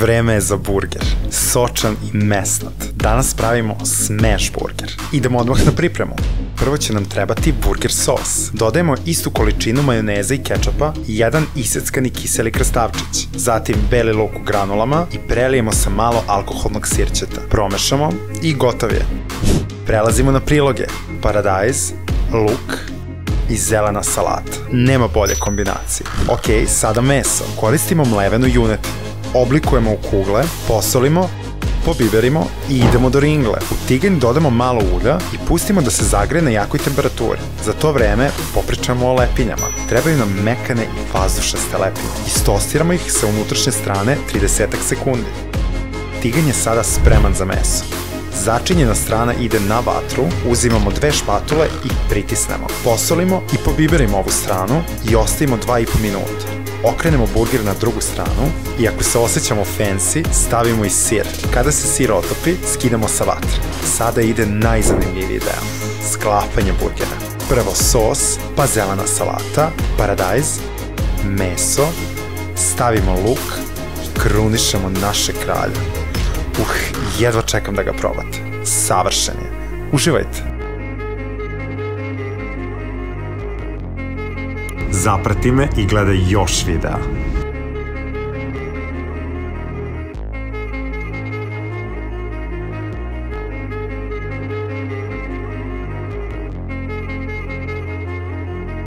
Vreme je za burger. Sočan i mesnat. Danas pravimo smash burger. Idemo odmah na pripremu. Prvo će nam trebati burger sos. Dodajemo istu količinu majoneza i kečapa i jedan iseckani kiseli krastavčić. Zatim beli luk u granulama i prelijemo sa malo alkoholnog sirćeta. Promešamo i gotov je. Prelazimo na priloge. Paradajz, luk i zelena salata. Nema bolje kombinacije. Ok, sada meso. Koristimo mlevenu junetinu. Oblikujemo u kugle, posolimo, pobiberimo i idemo do ringle. U tiganj dodamo malo ulja i pustimo da se zagreje na jakoj temperaturi. Za to vreme popričamo o lepinjama. Trebaju nam mekane i vazdušaste lepinje. Istostiramo ih sa unutrašnje strane 30 sekundi. Tiganj je sada spreman za meso. Začinjena strana ide na vatru, uzimamo 2 špatule i pritisnemo. Posolimo i pobiberimo ovu stranu i ostavimo 2,5 minuta. Okrenemo burger na drugu stranu i ako se osjećamo fancy, stavimo i sir. Kada se sir otopi, skidamo sa vatre. Sada ide najzanimljiviji deo. Sklapanje burgera. Prvo sos, pa zelena salata, paradajz, meso, stavimo luk i krunišemo naše kralje. Jedva čekam da ga probate. Savršen je. Uživajte! Zaprati me i gledaj još videa.